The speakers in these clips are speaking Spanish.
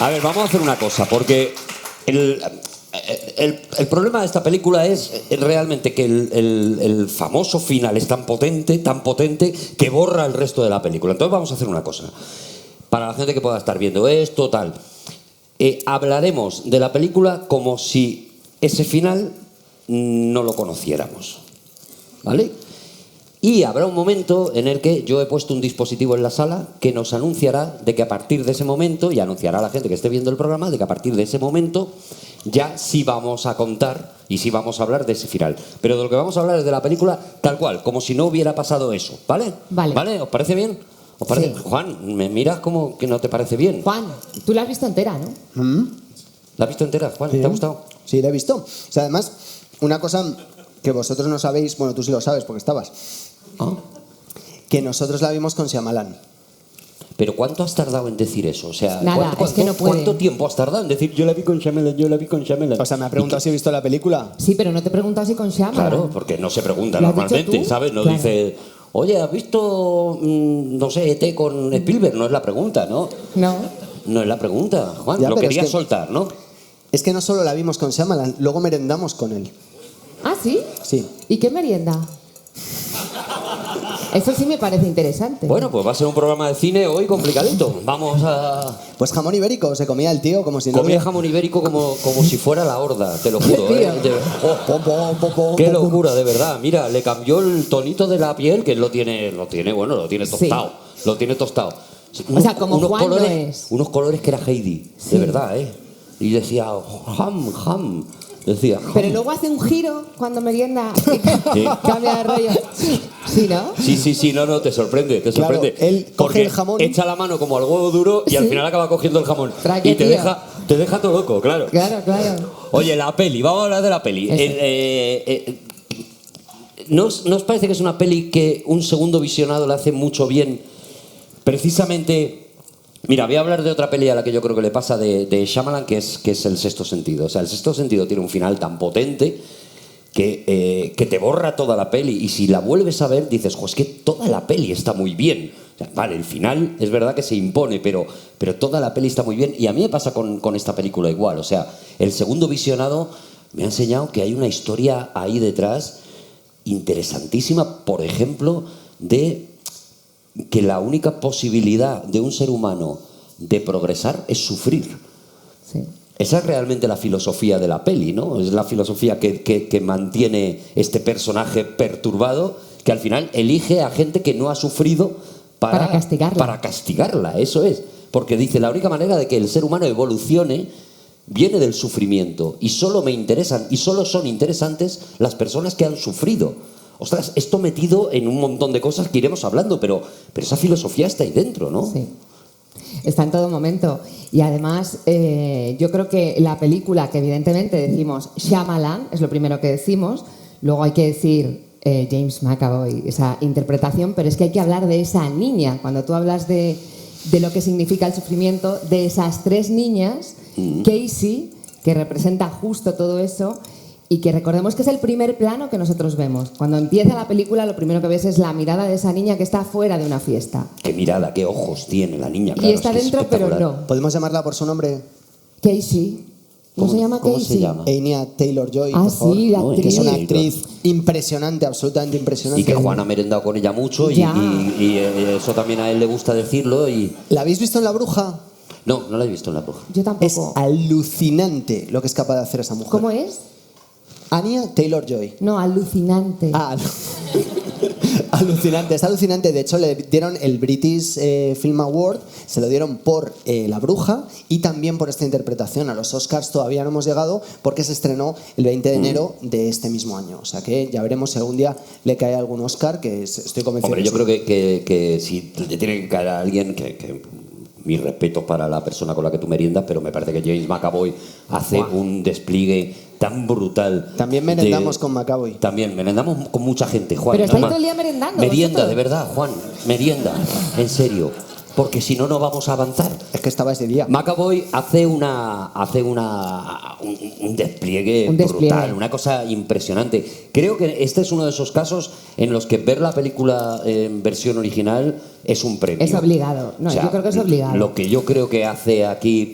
A ver, vamos a hacer una cosa, porque el problema de esta película es realmente que el famoso final es tan potente, que borra el resto de la película. Entonces vamos a hacer una cosa. Para la gente que pueda estar viendo esto, tal. Hablaremos de la película como si ese final no lo conociéramos. ¿Vale? Y habrá un momento en el que yo he puesto un dispositivo en la sala que nos anunciará de que a partir de ese momento, y anunciará a la gente que esté viendo el programa, de que a partir de ese momento ya sí vamos a contar y sí vamos a hablar de ese final. Pero de lo que vamos a hablar es de la película tal cual, como si no hubiera pasado eso. ¿Vale? Vale. ¿Os parece bien? ¿Os parece? Sí. Juan, me miras como que no te parece bien. Juan, tú la has visto entera, ¿no? ¿La has visto entera, Juan? Sí. ¿Te ha gustado? Sí, la he visto. O sea, además, una cosa que vosotros no sabéis, bueno, tú sí lo sabes porque estabas, que nosotros la vimos con Shyamalan. ¿Pero cuánto has tardado en decir eso? O sea, Nada, es que no puede. ¿cuánto tiempo has tardado en decir yo la vi con Shyamalan? O sea, me ha preguntado si he visto la película. Sí, pero no te he preguntado si con Shyamalan. Claro, porque no se pregunta ¿Lo has dicho normalmente, tú? ¿sabes? No Claro. dice, oye, ¿has visto, no sé, ET con Spielberg? No es la pregunta, ¿no? No. No es la pregunta, Juan. Ya, Lo pero querías es que- soltar, ¿no? Es que no solo la vimos con Shyamalan, luego merendamos con él. ¿Ah, sí? Sí. ¿Y qué merienda? Eso sí me parece interesante. Bueno, pues va a ser un programa de cine hoy complicadito. Vamos a... Pues jamón ibérico, se comía el tío como si no Comía hubiera- jamón ibérico como si fuera la horda, te lo juro. ¿eh? Tío. Pom, pom, pom, pom, Qué pom, pom. locura, de verdad. Mira, le cambió el tonito de la piel, que él lo tiene tostado. Lo tiene tostado. O sea, como Juan no es. Unos colores que era Heidi, Sí. de verdad, ¿eh? Y decía, ham. Decía, ham. Pero luego hace un giro cuando merienda y Sí. cambia de rollo. Sí, ¿no? Sí, no, te sorprende. Claro, él coge Porque el jamón. echa la mano como al huevo duro y al Sí. final acaba cogiendo el jamón. Traque, Y te tío. deja todo loco, claro. Claro. Oye, la peli, vamos a hablar de la peli. Eso. ¿No os parece que es una peli que un segundo visionado le hace mucho bien? Precisamente, mira, voy a hablar de otra peli a la que yo creo que le pasa de Shyamalan, que es El Sexto Sentido. O sea, El Sexto Sentido tiene un final tan potente que te borra toda la peli, y si la vuelves a ver dices, es que toda la peli está muy bien. O sea, vale, el final es verdad que se impone, pero toda la peli está muy bien, y a mí me pasa con esta película igual. O sea, el segundo visionado me ha enseñado que hay una historia ahí detrás interesantísima, por ejemplo, de que la única posibilidad de un ser humano de progresar es sufrir. Sí. Esa es realmente la filosofía de la peli, ¿no? Es la filosofía que mantiene este personaje perturbado, que al final elige a gente que no ha sufrido Para castigarla. Para castigarla, eso es. Porque dice, la única manera de que el ser humano evolucione viene del sufrimiento, y solo me interesan y solo son interesantes las personas que han sufrido. Ostras, esto metido en un montón de cosas que iremos hablando, pero esa filosofía está ahí dentro, ¿no? Sí. Está en todo momento. Y además, yo creo que la película, que evidentemente decimos Shyamalan, es lo primero que decimos, luego hay que decir James McAvoy, esa interpretación, pero es que hay que hablar de esa niña. Cuando tú hablas de lo que significa el sufrimiento, de esas tres niñas, Casey, que representa justo todo eso, y que recordemos que es el primer plano que nosotros vemos. Cuando empieza la película, lo primero que ves es la mirada de esa niña que está fuera de una fiesta. Qué mirada, qué ojos tiene la niña. Y claro, está es que es dentro, pero espectacular. no. ¿Podemos llamarla por su nombre? Casey. ¿No se llama ¿Cómo Casey? se llama? Enya Taylor-Joy, Ah, por favor. sí, la No, Que es una actriz. actriz impresionante, absolutamente impresionante. Y que Juan ha merendado con ella mucho, Ya. y eso también a él le gusta decirlo. Y ¿La habéis visto en La Bruja? no la he visto en La Bruja. Yo Es tampoco. alucinante lo que es capaz de hacer esa mujer. ¿Cómo es? Anya Taylor-Joy. No, alucinante. Ah, alucinante, es alucinante. De hecho, le dieron el British Film Award, se lo dieron por La Bruja y también por esta interpretación. A los Oscars todavía no hemos llegado porque se estrenó el 20 de enero de este mismo año. O sea que ya veremos si algún día le cae algún Oscar, que estoy convencido. Hombre, que yo creo que si le tiene que caer a alguien, que mis respetos para la persona con la que tú meriendas, pero me parece que James McAvoy hace un despliegue tan brutal. También merendamos con McAvoy. También merendamos con mucha gente, Juan. Pero estáis Toma. todo el día merendando, Merienda, vosotros. de verdad, Juan. Merienda, en serio. porque si no, no vamos a avanzar. Es que estaba ese día. McAvoy hace un despliegue brutal, una cosa impresionante. Creo que este es uno de esos casos en los que ver la película en versión original es un premio. Es obligado. No, O sea, yo creo que es obligado. Lo que yo creo que hace aquí,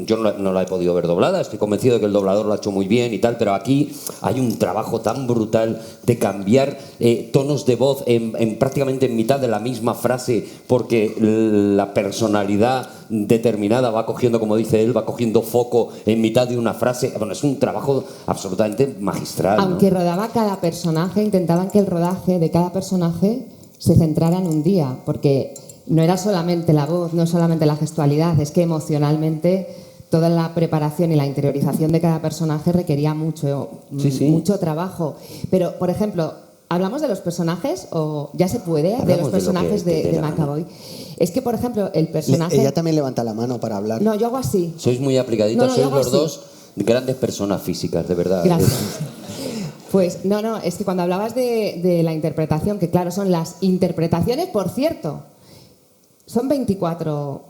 yo no la he podido ver doblada, estoy convencido de que el doblador lo ha hecho muy bien y tal, pero aquí hay un trabajo tan brutal de cambiar tonos de voz prácticamente en mitad de la misma frase, porque la personalidad determinada va cogiendo, como dice él, va cogiendo foco en mitad de una frase. Bueno, es un trabajo absolutamente magistral, ¿no? Aunque rodaba cada personaje, intentaban que el rodaje de cada personaje se centrara en un día, porque no era solamente la voz, no solamente la gestualidad, es que emocionalmente toda la preparación y la interiorización de cada personaje requería mucho trabajo. Pero, por ejemplo, ¿hablamos de los personajes o ya se puede de los personajes de McAvoy? Es que, por ejemplo, el personaje... Ella también levanta la mano para hablar. No, yo hago así. Sois muy aplicaditos, No, sois yo hago los así. dos grandes personas físicas, de verdad. Gracias. Pues no, es que cuando hablabas de la interpretación, que claro, son las interpretaciones, por cierto, son 24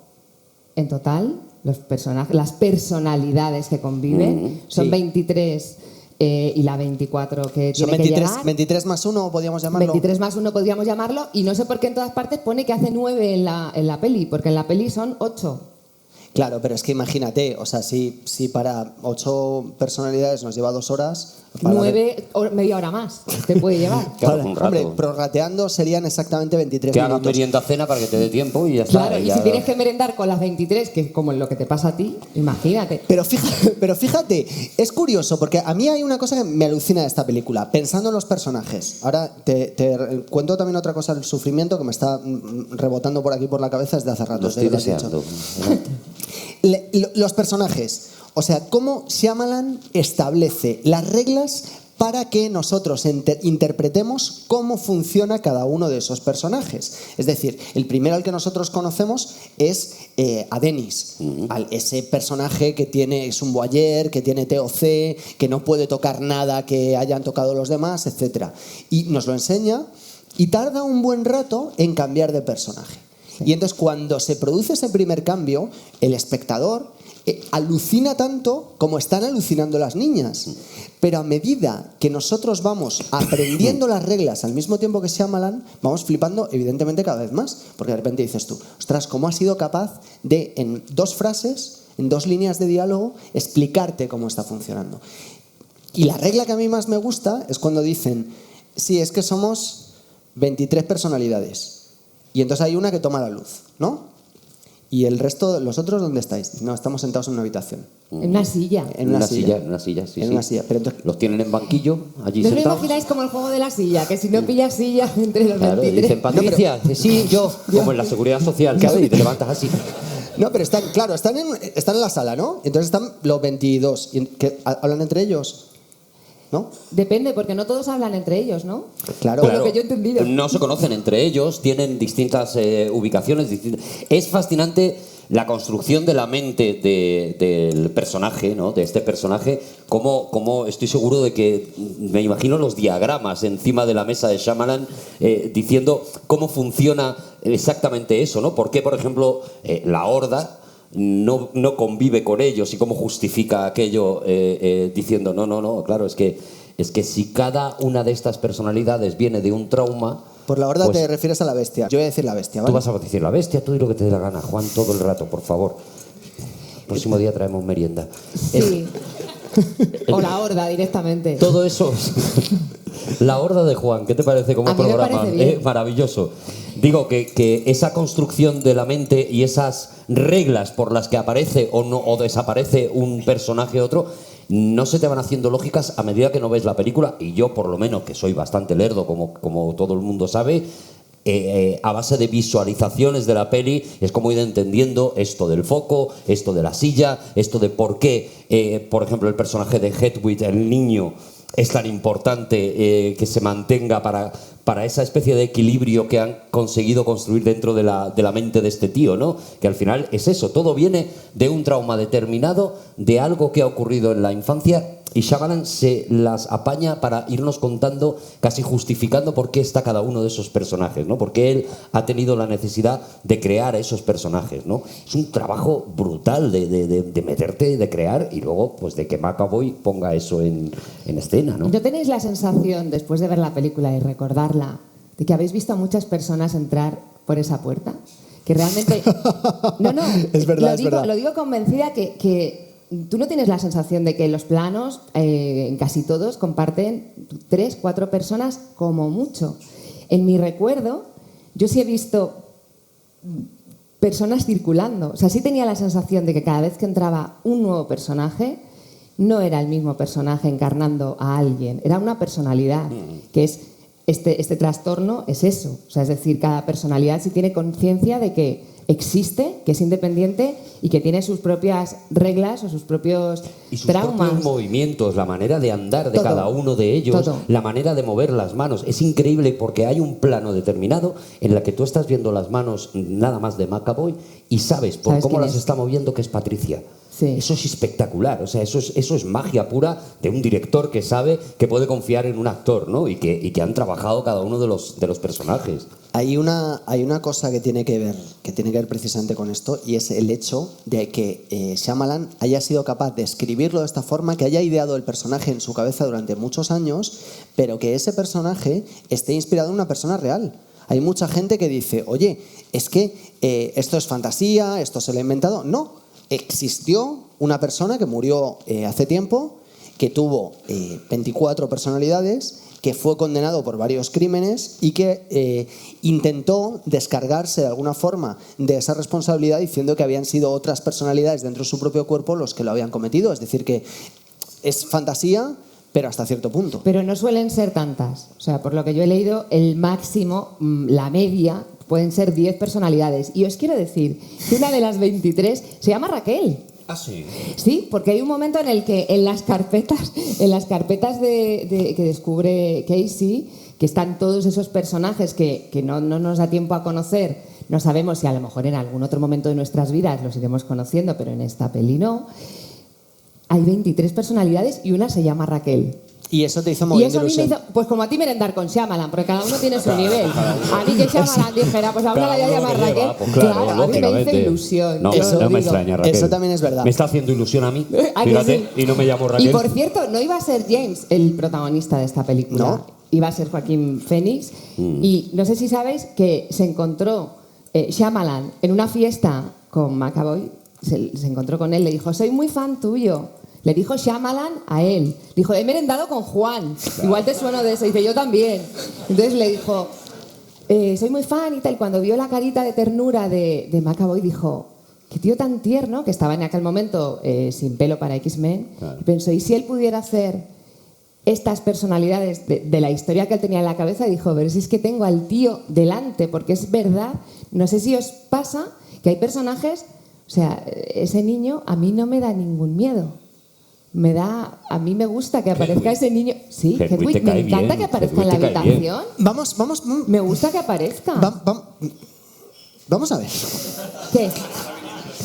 en total, los personajes, las personalidades que conviven, son sí. 23 y la 24 que Son tiene 23, que llegar. 23 más 1, podríamos llamarlo. 23 más 1 podríamos llamarlo, y no sé por qué en todas partes pone que hace 9 en la peli, porque en la peli son 8. Claro, pero es que imagínate, o sea, si para 8 personalidades nos lleva 2 horas... para 9 o media hora más te puede llevar. Claro, Vale, un rato. hombre, prorrateando serían exactamente 23 Que hagas minutos. merienda cena para que te dé tiempo y ya está. Claro, y ya... si tienes que merendar con las 23, que es como lo que te pasa a ti, imagínate. Pero fíjate, es curioso, porque a mí hay una cosa que me alucina de esta película, pensando en los personajes. Ahora te cuento también otra cosa, el sufrimiento que me está rebotando por aquí por la cabeza desde hace rato. Lo estoy desde que lo has deseando. dicho. Los personajes, o sea, cómo Shyamalan establece las reglas para que nosotros interpretemos cómo funciona cada uno de esos personajes. Es decir, el primero al que nosotros conocemos es a Dennis, ese personaje que es un voyeur, que tiene TOC, que no puede tocar nada que hayan tocado los demás, etc. Y nos lo enseña y tarda un buen rato en cambiar de personaje. Y entonces cuando se produce ese primer cambio, el espectador alucina tanto como están alucinando las niñas. Pero a medida que nosotros vamos aprendiendo las reglas al mismo tiempo que Shyamalan, vamos flipando evidentemente cada vez más. Porque de repente dices tú, ostras, ¿cómo has sido capaz de en 2 frases, en 2 líneas de diálogo, explicarte cómo está funcionando? Y la regla que a mí más me gusta es cuando dicen, sí, es que somos 23 personalidades. Y entonces hay una que toma la luz, ¿no? Y el resto, los otros, ¿dónde estáis? No, estamos sentados en una habitación. En una silla. En una silla. En una silla, sí. En una silla. Pero entonces, los tienen en banquillo, allí ¿No os lo sentados. imagináis como el juego de la silla? Que si no pillas silla entre los Claro, y 23... dicen, Patricia, dice, sí, yo, como en la seguridad social, ¿sabes? Y te levantas así. no, pero están en la sala, ¿no? Entonces están los 22. ¿Que hablan entre ellos? ¿No? Depende, porque no todos hablan entre ellos, ¿no? Claro. Por lo que yo he entendido. No se conocen entre ellos, tienen distintas ubicaciones. Es fascinante la construcción de la mente del personaje, ¿no? De este personaje, como estoy seguro de que me imagino los diagramas encima de la mesa de Shyamalan diciendo cómo funciona exactamente eso, ¿no? ¿Por qué, por ejemplo, la horda no convive con ellos y cómo justifica aquello diciendo no, claro, es que si cada una de estas personalidades viene de un trauma... Por la horda pues, te refieres a la bestia. Yo voy a decir la bestia, ¿vale? Tú vas a decir la bestia, tú di lo que te dé la gana, Juan, todo el rato, por favor. El próximo día traemos merienda. Sí. O la horda directamente. Todo eso... La horda de Juan, ¿qué te parece como A mí me programa? parece bien. Maravilloso. Digo que esa construcción de la mente y esas reglas por las que aparece o desaparece un personaje u otro no se te van haciendo lógicas a medida que no ves la película. Y yo, por lo menos, que soy bastante lerdo, como todo el mundo sabe, a base de visualizaciones de la peli es como ir entendiendo esto del foco, esto de la silla, esto de por qué, por ejemplo, el personaje de Hedwig, el niño, es tan importante que se mantenga para esa especie de equilibrio que han conseguido construir dentro de la mente de este tío, ¿no? Que al final es eso, todo viene de un trauma determinado, de algo que ha ocurrido en la infancia y Shyamalan se las apaña para irnos contando, casi justificando por qué está cada uno de esos personajes, ¿no? Porque él ha tenido la necesidad de crear a esos personajes, ¿no? Es un trabajo brutal de meterte, de crear y luego pues de que McAvoy ponga eso en escena, ¿no? ¿No tenéis la sensación, después de ver la película y recordarla, de que habéis visto a muchas personas entrar por esa puerta? Que realmente... No, Es verdad, es verdad. Lo digo convencida que tú no tienes la sensación de que los planos, en casi todos, comparten 3, 4 personas como mucho. En mi recuerdo, yo sí he visto personas circulando. O sea, sí tenía la sensación de que cada vez que entraba un nuevo personaje, no era el mismo personaje encarnando a alguien, era una personalidad, que es este trastorno es eso. O sea, es decir, cada personalidad sí tiene conciencia de que existe, que es independiente y que tiene sus propias reglas o sus propios Y sus traumas. propios movimientos, la manera de andar de Todo. cada uno de ellos, Todo. la manera de mover las manos. Es increíble porque hay un plano determinado en la que tú estás viendo las manos nada más de McAvoy y sabes por ¿Sabes cómo quién las es? está moviendo que es Patricia. Sí. Eso es espectacular, o sea, eso es magia pura de un director que sabe que puede confiar en un actor, ¿no? Y que han trabajado cada uno de los personajes. Hay una cosa que tiene que ver precisamente con esto, y es el hecho de que Shyamalan haya sido capaz de escribirlo de esta forma, que haya ideado el personaje en su cabeza durante muchos años, pero que ese personaje esté inspirado en una persona real. Hay mucha gente que dice, oye, es que esto es fantasía, esto se lo ha inventado. No, existió una persona que murió hace tiempo, que tuvo 24 personalidades, que fue condenado por varios crímenes y que intentó descargarse de alguna forma de esa responsabilidad diciendo que habían sido otras personalidades dentro de su propio cuerpo los que lo habían cometido. Es decir, que es fantasía, pero hasta cierto punto. Pero no suelen ser tantas. O sea, por lo que yo he leído, el máximo, la media, pueden ser 10 personalidades. Y os quiero decir que una de las 23 se llama Raquel. Ah, sí. Sí, porque hay un momento en el que en las carpetas que descubre Casey, que están todos esos personajes que no nos da tiempo a conocer, no sabemos si a lo mejor en algún otro momento de nuestras vidas los iremos conociendo, pero en esta peli no. Hay 23 personalidades y una se llama Raquel. Y eso te hizo Y mogollón eso de a mí me ilusión. hizo, pues como a ti merendar con Shyamalan, porque cada uno tiene su nivel. A mí que Shyamalan dijera, pues a una la voy a llamar Raquel, claro, a mí me hizo ilusión. No, yo os no me digo. extraña, Raquel. Eso también es verdad. Me está haciendo ilusión a mí, ¿A que fíjate, sí? y no me llamo Raquel. Y por cierto, no iba a ser James el protagonista de esta película. ¿No? Iba a ser Joaquín Phoenix. Y no sé si sabéis que se encontró Shyamalan en una fiesta con McAvoy. Se encontró con él, le dijo, soy muy fan tuyo. Le dijo Shyamalan a él. Dijo, he merendado con Juan. Igual te sueno de eso. Dice, yo también. Entonces le dijo, soy muy fan y tal. Cuando vio la carita de ternura de McAvoy, dijo, qué tío tan tierno, que estaba en aquel momento sin pelo para X-Men. Claro. Y pensó, ¿y si él pudiera hacer estas personalidades de la historia que él tenía en la cabeza? Dijo, pero si es que tengo al tío delante, porque es verdad, no sé si os pasa que hay personajes, o sea, ese niño a mí no me da ningún miedo. A mí me gusta que aparezca Hedwig. ese niño. Sí, Hedwig Hedwig, te me cae encanta bien, que aparezca en Hedwig la te cae bien. habitación. Vamos, Me gusta que aparezca. vamos a ver. ¿Qué?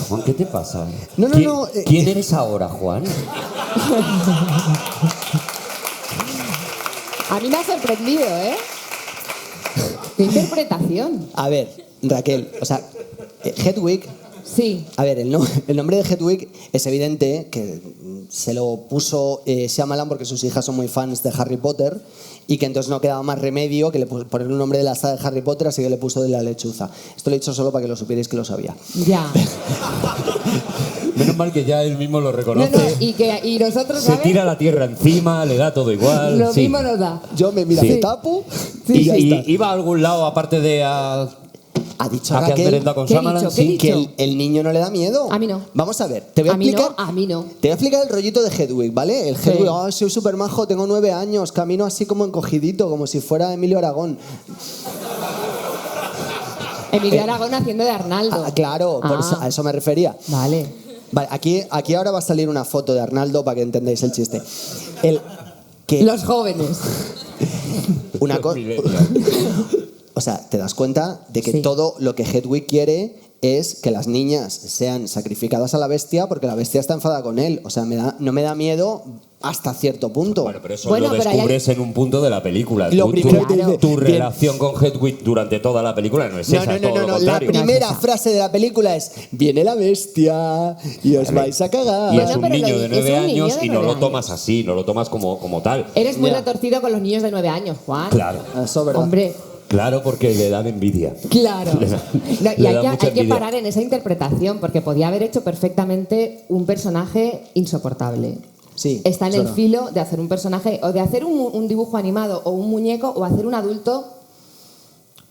Juan, ¿qué te pasa? No, ¿Quién, no, ¿Quién eres ahora, Juan? A mí me ha sorprendido, ¿eh? ¿Qué interpretación? A ver, Raquel, o sea, Hedwig. Sí. A ver, el nombre de Hedwig es evidente que se lo puso Shyamalan porque sus hijas son muy fans de Harry Potter y que entonces no quedaba más remedio que ponerle un nombre de la saga de Harry Potter, así que le puso de la lechuza. Esto lo he dicho solo para que lo supierais que lo sabía. Ya. Menos mal que ya él mismo lo No, reconoce. no, y nosotros, Se ¿sabes? tira la tierra encima, le da todo igual. Lo sí. mismo nos da. Yo me Sí. tapo Sí, y ya y está. iba a algún lado aparte de a Ha dicho que has Raquel merendado con ¿Qué he Shyamalan, dicho? ¿Qué he sí. dicho? que el niño no le da miedo. A mí no. Vamos a ver, te voy a A mí explicar. no, a mí no. Te voy a explicar el rollito de Hedwig, ¿vale? El Sí. Hedwig, soy súper majo, tengo 9 años, camino así como encogidito, como si fuera Emilio Aragón. Emilio Aragón haciendo de Arnaldo. Claro, por eso, a eso me refería. Vale. Vale, aquí ahora va a salir una foto de Arnaldo para que entendáis el chiste. Los jóvenes. Una cosa. O sea, te das cuenta de que Sí. todo lo que Hedwig quiere es que las niñas sean sacrificadas a la bestia porque la bestia está enfadada con él. O sea, no me da miedo hasta cierto punto. Bueno, pero eso Bueno, lo pero descubres en un punto de la película. Lo primero que dice, tu bien. relación con Hedwig durante toda la película no es esa, es todo lo La contrario. primera frase de la película es: viene la bestia y os vais a cagar. Y Bueno, es un pero niño de es 9 un niño años de y no 9 lo tomas años. así, no lo tomas como tal. Eres muy Ya. retorcido con los niños de 9 años, Juan. Claro, Eso es verdad. Hombre, claro, porque le dan envidia. claro. Le da- No, y le hay da que, mucha hay que envidia. parar en esa interpretación, porque podía haber hecho perfectamente un personaje insoportable. Sí, Está en eso el no. filo de hacer un personaje, o de hacer un dibujo animado o un muñeco, o hacer un adulto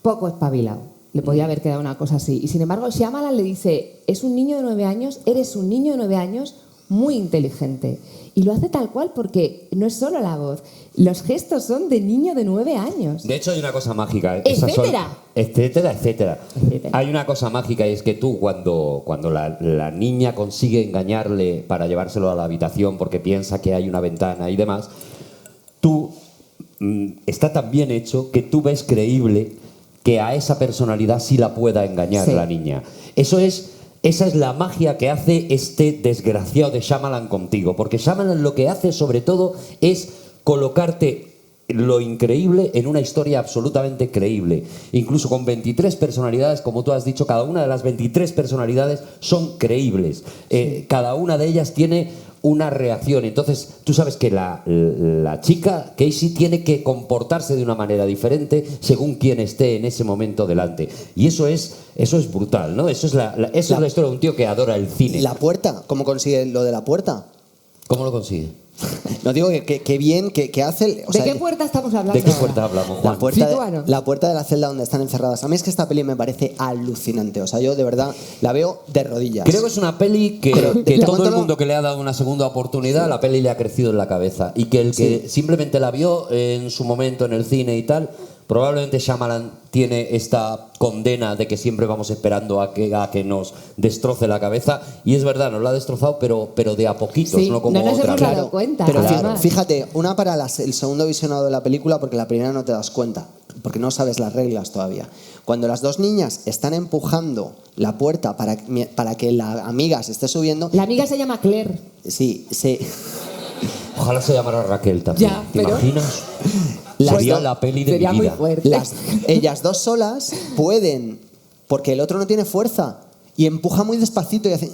poco espabilado. Le podía haber quedado una cosa así. Y sin embargo, Shyamalan le dice: es un niño de 9 años, eres un niño de 9 años muy inteligente. Y lo hace tal cual porque no es solo la voz, los gestos son de niño de 9 años. De hecho, hay una cosa mágica. Etcétera. Etcétera. Etcétera. Hay una cosa mágica y es que tú, cuando la niña consigue engañarle para llevárselo a la habitación porque piensa que hay una ventana y demás, tú está tan bien hecho que tú ves creíble que a esa personalidad sí la pueda engañar Sí. la niña. Esa es la magia que hace este desgraciado de Shyamalan contigo, porque Shyamalan lo que hace sobre todo es colocarte lo increíble en una historia absolutamente creíble. Incluso con 23 personalidades, como tú has dicho, cada una de las 23 personalidades son creíbles. Cada una de ellas tiene una reacción. Entonces, tú sabes que la chica, Casey, tiene que comportarse de una manera diferente según quien esté en ese momento delante. Y eso es brutal, ¿no? Eso es la historia de un tío que adora el cine. La puerta, ¿cómo consigue lo de la puerta? ¿Cómo lo consigue? No digo que bien, que hace. O ¿De sea, qué puerta estamos hablando? ¿De qué ahora? puerta hablamos, Juan? Situanos. La puerta de la celda donde están encerradas. A mí es que esta peli me parece alucinante. O sea, yo de verdad la veo de rodillas. Creo que es una peli que todo el cuéntalo. mundo que le ha dado una segunda oportunidad, la peli le ha crecido en la cabeza. Y que el que simplemente la vio en su momento en el cine y tal, probablemente Shyamalan tiene esta condena de que siempre vamos esperando a que nos destroce la cabeza. Y es verdad, nos la ha destrozado, pero de a poquitos, Sí, no como no nos otras. hemos dado cuenta, Pero además. fíjate, una para el segundo visionado de la película, porque la primera no te das cuenta, porque no sabes las reglas todavía. Cuando las dos niñas están empujando la puerta para que la amiga se esté subiendo, La amiga se llama Claire. sí, Ojalá se llamara Raquel también. Ya, ¿Te pero- imaginas? Las Sería dos- la peli de Sería mi muy vida. fuerte. ellas dos solas pueden, porque el otro no tiene fuerza. Y empuja muy despacito y hace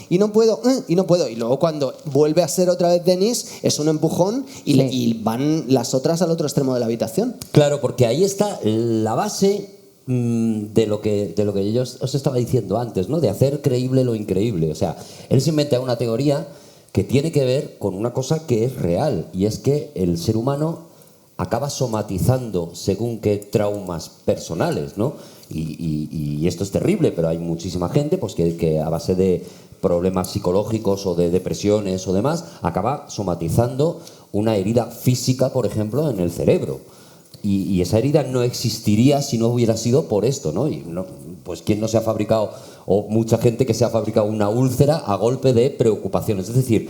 y no puedo, y no puedo. Y luego cuando vuelve a ser otra vez Denise, es un empujón y, Sí. y van las otras al otro extremo de la habitación. Claro, porque ahí está la base de lo que yo os estaba diciendo antes, ¿no? De hacer creíble lo increíble. O sea, él se inventa una teoría que tiene que ver con una cosa que es real, y es que el ser humano acaba somatizando según qué traumas personales, ¿no? Y esto es terrible, pero hay muchísima gente pues, que a base de problemas psicológicos o de depresiones o demás, acaba somatizando una herida física, por ejemplo, en el cerebro. Y esa herida no existiría si no hubiera sido por esto, ¿no? Y no, pues quién no se ha fabricado, o mucha gente que se ha fabricado una úlcera a golpe de preocupaciones. Es decir,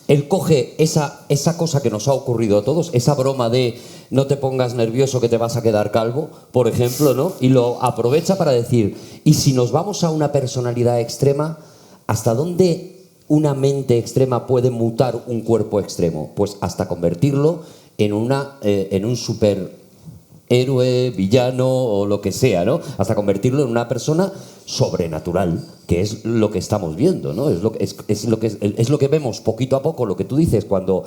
él coge esa cosa que nos ha ocurrido a todos, esa broma de no te pongas nervioso que te vas a quedar calvo, por ejemplo, ¿no? Y lo aprovecha para decir, y si nos vamos a una personalidad extrema, ¿hasta dónde una mente extrema puede mutar un cuerpo extremo? Pues hasta convertirlo en un superhéroe, villano o lo que sea, ¿no? Hasta convertirlo en una persona sobrenatural, que es lo que estamos viendo, ¿no? Es lo que vemos poquito a poco, lo que tú dices, cuando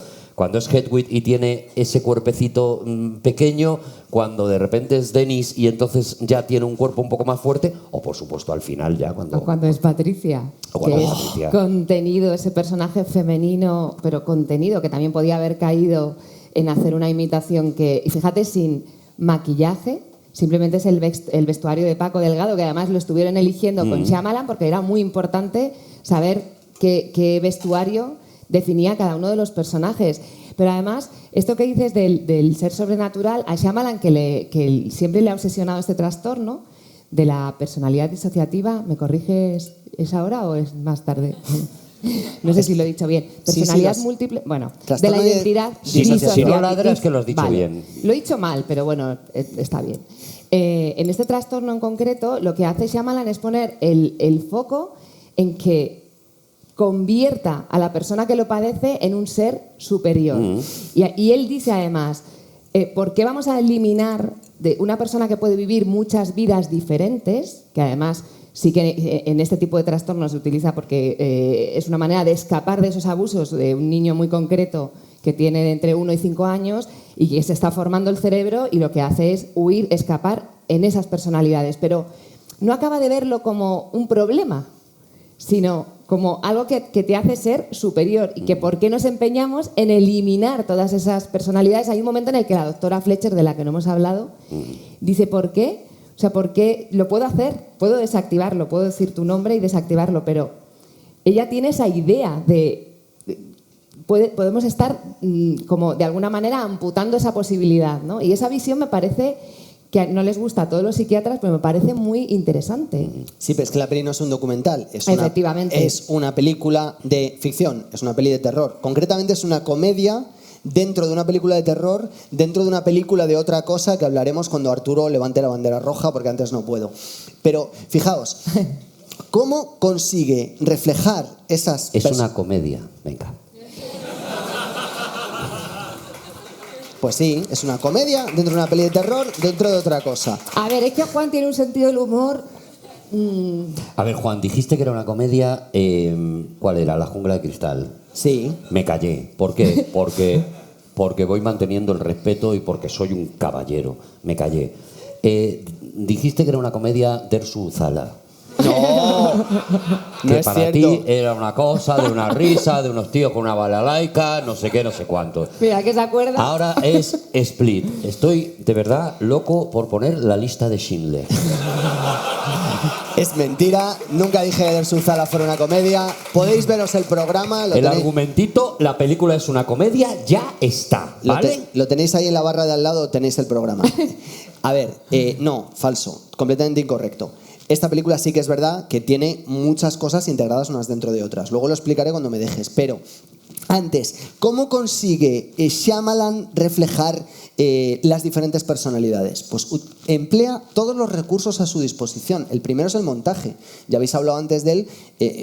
es Hedwig y tiene ese cuerpecito pequeño, cuando de repente es Dennis y entonces ya tiene un cuerpo un poco más fuerte, o por supuesto al final ya O cuando es Patricia, O cuando que es es Patricia. contenido, ese personaje femenino, pero contenido, que también podía haber caído en hacer una imitación que, y fíjate, sin maquillaje, simplemente es el vestuario de Paco Delgado, que además lo estuvieron eligiendo con Shyamalan porque era muy importante saber qué vestuario definía cada uno de los personajes. Pero además, esto que dices del ser sobrenatural, a Shyamalan, que siempre le ha obsesionado este trastorno de la personalidad disociativa, ¿me corriges? ¿Es ahora o es más tarde? No sé si lo he dicho bien. Personalidad múltiple, bueno, de trastorno la de identidad disociativa. Si no ladras, que lo has dicho Vale. bien. Lo he dicho mal, pero bueno, está bien. En este trastorno en concreto, lo que hace Shyamalan es poner el foco en que convierta a la persona que lo padece en un ser superior. Y él dice además, ¿por qué vamos a eliminar de una persona que puede vivir muchas vidas diferentes, que además sí que en este tipo de trastornos se utiliza porque es una manera de escapar de esos abusos de un niño muy concreto que tiene entre 1 y 5 años y que se está formando el cerebro y lo que hace es huir, escapar en esas personalidades? Pero no acaba de verlo como un problema, sino como algo que te hace ser superior y que por qué nos empeñamos en eliminar todas esas personalidades. Hay un momento en el que la doctora Fletcher, de la que no hemos hablado, dice ¿por qué? O sea, ¿por qué lo puedo hacer? Puedo desactivarlo, puedo decir tu nombre y desactivarlo, pero ella tiene esa idea de podemos estar como de alguna manera amputando esa posibilidad, ¿no? Y esa visión me parece que no les gusta a todos los psiquiatras, pero me parece muy interesante. Sí, pero es que la peli no es un documental, Efectivamente. Es una película de ficción, es una peli de terror. Concretamente es una comedia dentro de una película de terror, dentro de una película de otra cosa que hablaremos cuando Arturo levante la bandera roja, porque antes no puedo. Pero fijaos, ¿cómo consigue reflejar esas... Es una comedia, venga. Pues sí, es una comedia dentro de una peli de terror, dentro de otra cosa. A ver, es que Juan tiene un sentido del humor... A ver, Juan, dijiste que era una comedia... ¿Cuál era? La jungla de cristal. Sí. Me callé. ¿Por qué? Porque voy manteniendo el respeto y porque soy un caballero. Me callé. Dijiste que era una comedia der Zala. No, Que no es para cierto. ti era una cosa de una risa, de unos tíos con una balalaica, no sé qué, no sé cuánto. Mira, que se acuerda. Ahora es Split. Estoy de verdad loco por poner la lista de Schindler. Es mentira, nunca dije que Der Zala fuera una comedia. Podéis veros el programa. El argumentito, la película es una comedia, ya está, ¿vale? Lo tenéis ahí en la barra de al lado, tenéis el programa. A ver, no, falso, completamente incorrecto. Esta película sí que es verdad que tiene muchas cosas integradas unas dentro de otras. Luego lo explicaré cuando me dejes, pero antes, ¿cómo consigue Shyamalan reflejar las diferentes personalidades? Pues emplea todos los recursos a su disposición. El primero es el montaje. Ya habéis hablado antes del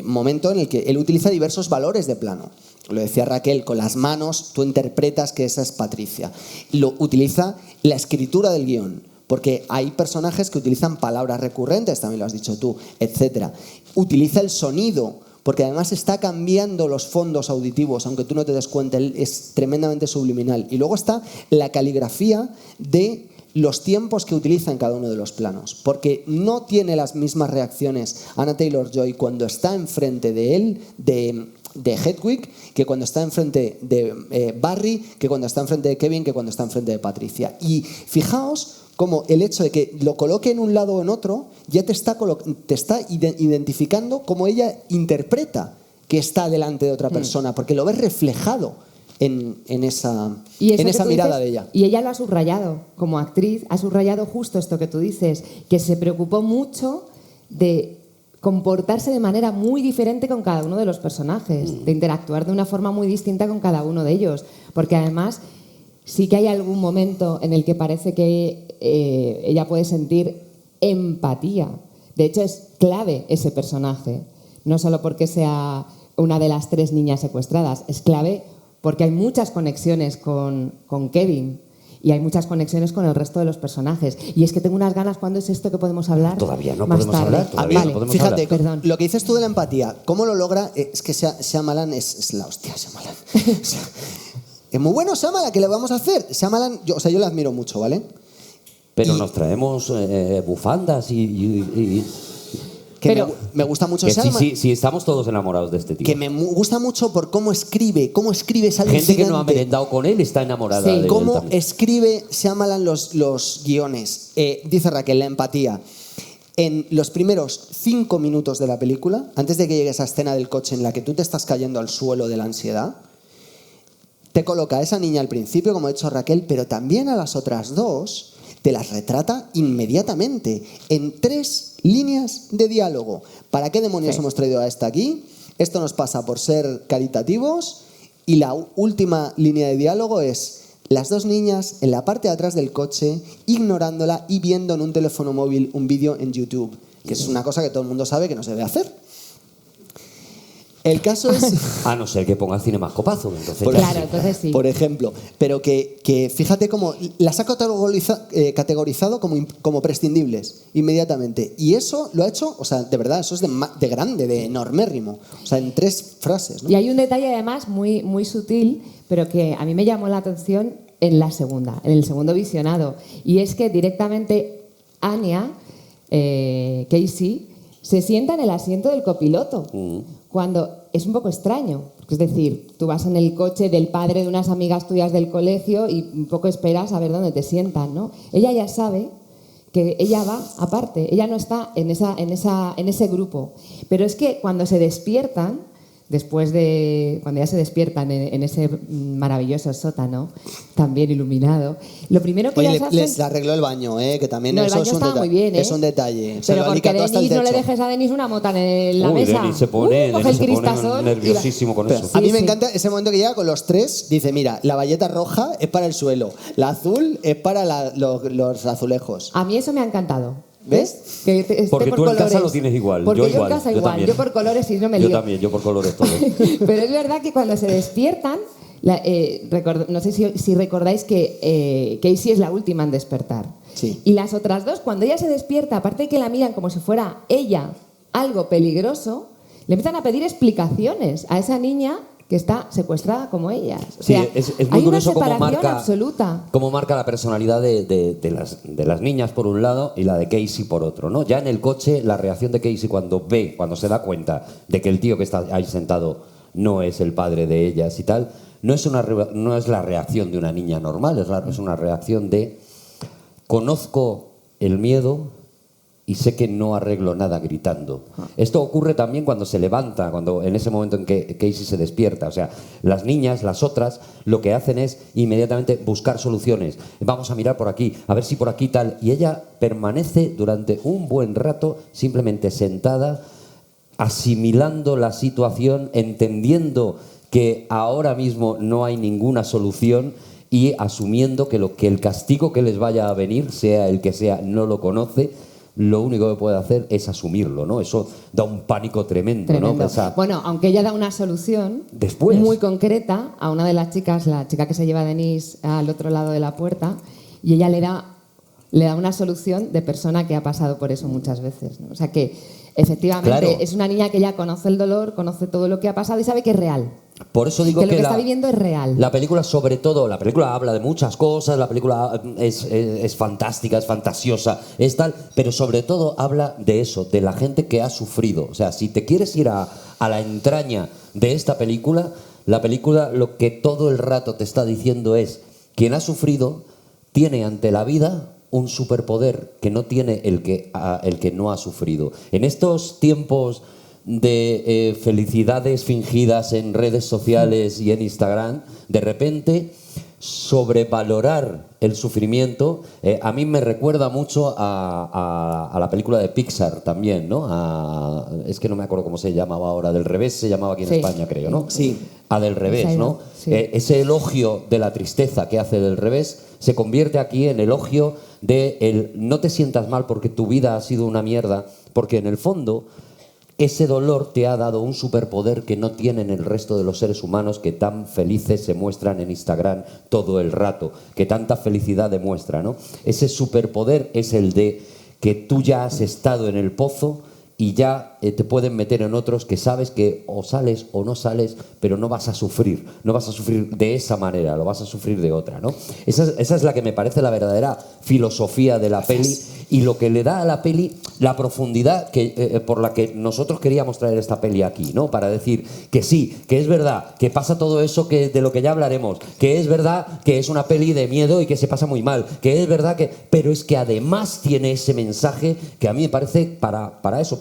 momento en el que él utiliza diversos valores de plano. Lo decía Raquel, con las manos tú interpretas que esa es Patricia. Lo utiliza la escritura del guión, porque hay personajes que utilizan palabras recurrentes, también lo has dicho tú, etc. Utiliza el sonido, porque además está cambiando los fondos auditivos, aunque tú no te des cuenta, es tremendamente subliminal. Y luego está la caligrafía de los tiempos que utiliza en cada uno de los planos, porque no tiene las mismas reacciones Anya Taylor-Joy cuando está enfrente de él, de Hedwig, que cuando está enfrente de Barry, que cuando está enfrente de Kevin, que cuando está enfrente de Patricia. Y fijaos cómo el hecho de que lo coloque en un lado o en otro ya te está identificando cómo ella interpreta que está delante de otra persona, porque lo ves reflejado en esa mirada de ella. Y ella lo ha subrayado, como actriz, ha subrayado justo esto que tú dices, que se preocupó mucho de comportarse de manera muy diferente con cada uno de los personajes, de interactuar de una forma muy distinta con cada uno de ellos, porque además sí que hay algún momento en el que parece que ella puede sentir empatía. De hecho, es clave ese personaje, no solo porque sea una de las 3 niñas secuestradas, es clave porque hay muchas conexiones con Kevin y hay muchas conexiones con el resto de los personajes. Y es que tengo unas ganas, ¿cuándo es esto que podemos hablar? Todavía no más podemos tarde. hablar, todavía Vale, no podemos Fíjate, hablar. Perdón. lo que dices tú de la empatía, ¿cómo lo logra? Es que Shyamalan es la hostia, Shyamalan. O sea, es muy bueno Shyamalan, ¿qué le vamos a hacer? Shyamalan, yo le admiro mucho, ¿vale? Pero nos traemos bufandas y Que Pero- me gusta mucho que sí, Shyamalan. sí, estamos todos enamorados de este tío. Que me gusta mucho por cómo escribe es alucinante. Gente que no ha merendado con él está enamorada Sí. de él Cómo también. escribe Shyamalan los guiones. Dice Raquel, la empatía. En los primeros 5 minutos de la película, antes de que llegue esa escena del coche en la que tú te estás cayendo al suelo de la ansiedad, te coloca a esa niña al principio, como ha dicho Raquel, pero también a las otras 2 te las retrata inmediatamente, en 3 líneas de diálogo. ¿Para qué demonios Sí. hemos traído a esta aquí? Esto nos pasa por ser caritativos. Y la última línea de diálogo es las 2 niñas en la parte de atrás del coche, ignorándola y viendo en un teléfono móvil un vídeo en YouTube, que es una cosa que todo el mundo sabe que no se debe hacer. El caso es... A no ser que ponga Cinemascopazo, entonces Por ya Claro, sí. entonces sí. Por ejemplo, pero que fíjate cómo las ha categorizado como prescindibles inmediatamente. Y eso lo ha hecho, o sea, de verdad, eso es de grande, de enormérrimo. O sea, en 3 frases, ¿no? Y hay un detalle además muy, muy sutil, pero que a mí me llamó la atención en el segundo visionado. Y es que directamente Anya, Casey, se sienta en el asiento del copiloto. Cuando es un poco extraño. Es decir, tú vas en el coche del padre de unas amigas tuyas del colegio y un poco esperas a ver dónde te sientan, ¿no? Ella ya sabe que ella va aparte, ella no está en ese grupo. Pero es que cuando se despiertan, cuando ya se despiertan en ese maravilloso sótano, también iluminado, lo primero que Oye, ellas hacen... les arregló el baño, que también No, el eso baño es un estaba detalle. muy bien, ¿eh? Es un detalle. Se Pero lo porque alicató hasta el Denis, no le techo. dejes a Denis una mota en la mesa. Denis se pone, Coge Denis el se pone cristasol nerviosísimo con eso. A mí Sí, me sí. encanta ese momento que llega con los 3, dice, mira, la valleta roja es para el suelo, la azul es para los azulejos. A mí eso me ha encantado. ¿Ves? Que esté Porque por tú en colores. casa lo tienes igual. Porque Yo yo igual, en casa yo igual. también. Yo por colores y no me Yo lío. también, yo por colores todo. Pero es verdad que cuando se despiertan, no sé si recordáis que Casey es la última en despertar. Sí. Y las otras dos, cuando ella se despierta, aparte de que la miran como si fuera ella algo peligroso, le empiezan a pedir explicaciones a esa niña que está secuestrada como ellas. O Sí, sea, es muy hay una curioso cómo separación marca, absoluta. cómo marca la personalidad de las niñas por un lado y la de Casey por otro, ¿no? Ya en el coche, la reacción de Casey cuando se da cuenta de que el tío que está ahí sentado no es el padre de ellas y tal, no es la reacción de una niña normal, es una reacción de conozco el miedo y sé que no arreglo nada gritando. Esto ocurre también cuando se levanta, en ese momento en que Casey se despierta. O sea, las niñas, las otras, lo que hacen es inmediatamente buscar soluciones. Vamos a mirar por aquí, a ver si por aquí tal. Y ella permanece durante un buen rato simplemente sentada, asimilando la situación, entendiendo que ahora mismo no hay ninguna solución y asumiendo que el castigo que les vaya a venir, sea el que sea, no lo conoce. Lo único que puede hacer es asumirlo, ¿no? Eso da un pánico tremendo, ¿no? Tremendo. O sea, Bueno, aunque ella da una solución Después. muy concreta a una de las chicas, la chica que se lleva a Denise al otro lado de la puerta, y ella le da una solución de persona que ha pasado por eso muchas veces, ¿no? O sea que efectivamente Claro. es una niña que ya conoce el dolor, conoce todo lo que ha pasado y sabe que es real. por eso digo Que lo que la, está viviendo es real. la película, sobre todo, la película habla de muchas cosas, la película es fantástica, es fantasiosa, es tal, pero sobre todo habla de eso, de la gente que ha sufrido. O sea, si te quieres ir a la entraña de esta película, la película lo que todo el rato te está diciendo es, quien ha sufrido tiene ante la vida un superpoder que no tiene el que no ha sufrido. En estos tiempos de felicidades fingidas en redes sociales y en Instagram, de repente sobrevalorar el sufrimiento, a mí me recuerda mucho a la película de Pixar también, ¿no? Es que no me acuerdo cómo se llamaba ahora, Del Revés se llamaba aquí en Sí. España, creo, ¿no? Sí. A Del Revés, ¿no? Sí. Ese elogio de la tristeza que hace Del Revés se convierte aquí en elogio de el no te sientas mal porque tu vida ha sido una mierda, porque en el fondo ese dolor te ha dado un superpoder que no tienen el resto de los seres humanos que tan felices se muestran en Instagram todo el rato, que tanta felicidad demuestra, ¿no? Ese superpoder es el de que tú ya has estado en el pozo y ya te pueden meter en otros que sabes que o sales o no sales, pero no vas a sufrir de esa manera, lo vas a sufrir de otra, ¿no? Esa es la que me parece la verdadera filosofía de la peli y lo que le da a la peli la profundidad por la que nosotros queríamos traer esta peli aquí, ¿no? Para decir que sí, que es verdad, que pasa todo eso de lo que ya hablaremos, que es verdad que es una peli de miedo y que se pasa muy mal, que es verdad que... Pero es que además tiene ese mensaje que a mí me parece para eso,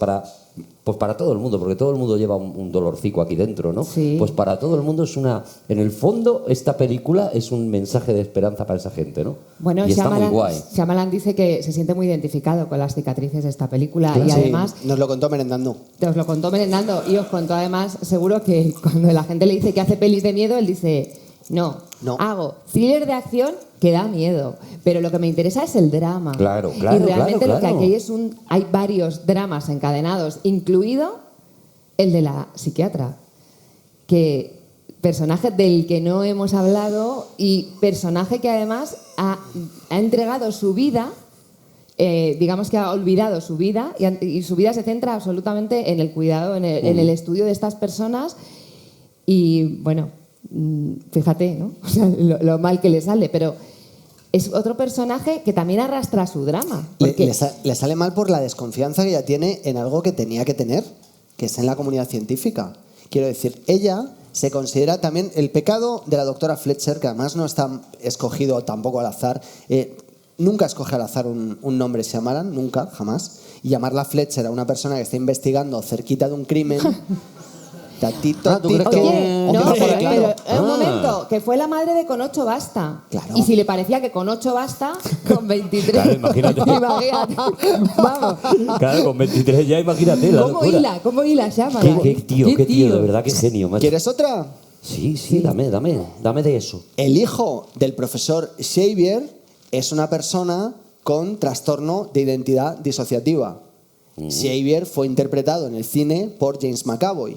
pues para todo el mundo, porque todo el mundo lleva un dolorcico aquí dentro, ¿no? Sí. Pues para todo el mundo en el fondo, esta película es un mensaje de esperanza para esa gente, ¿no? Bueno, y está muy guay. Shyamalan dice que se siente muy identificado con las cicatrices de esta película y Sí, además nos lo contó merendando. os lo contó merendando y os contó además, seguro que cuando la gente le dice que hace pelis de miedo, él dice, no, hago thriller de acción que da miedo, pero lo que me interesa es el drama. Claro, y realmente claro. lo que aquí hay hay varios dramas encadenados, incluido el de la psiquiatra. que personaje del que no hemos hablado y personaje que además ha entregado su vida, digamos que ha olvidado su vida y su vida se centra absolutamente en el cuidado, en el estudio de estas personas y bueno, fíjate, ¿no? O sea, lo mal que le sale, pero es otro personaje que también arrastra su drama. Le sale mal por la desconfianza que ella tiene en algo que tenía que tener, que es en la comunidad científica. Quiero decir, ella se considera también el pecado de la doctora Fletcher, que además no está escogido tampoco al azar. Nunca escoge al azar un nombre Shyamalan, nunca, jamás. Y llamarla Fletcher a una persona que está investigando cerquita de un crimen... ¿tú crees que- Oye, no, Hombre, pero, claro. un momento, que fue la madre de Con 8 basta. Claro. Y si le parecía que con 8 basta, con 23. Claro, imagínate. Imagínate. Vamos. Claro, con 23 ya imagínate la locura. ¿Cómo hila Shyamalan? Qué tío, de verdad, qué genio, macho. ¿Quieres otra? Sí, dame de eso. El hijo del profesor Xavier es una persona con trastorno de identidad disociativa. Xavier fue interpretado en el cine por James McAvoy.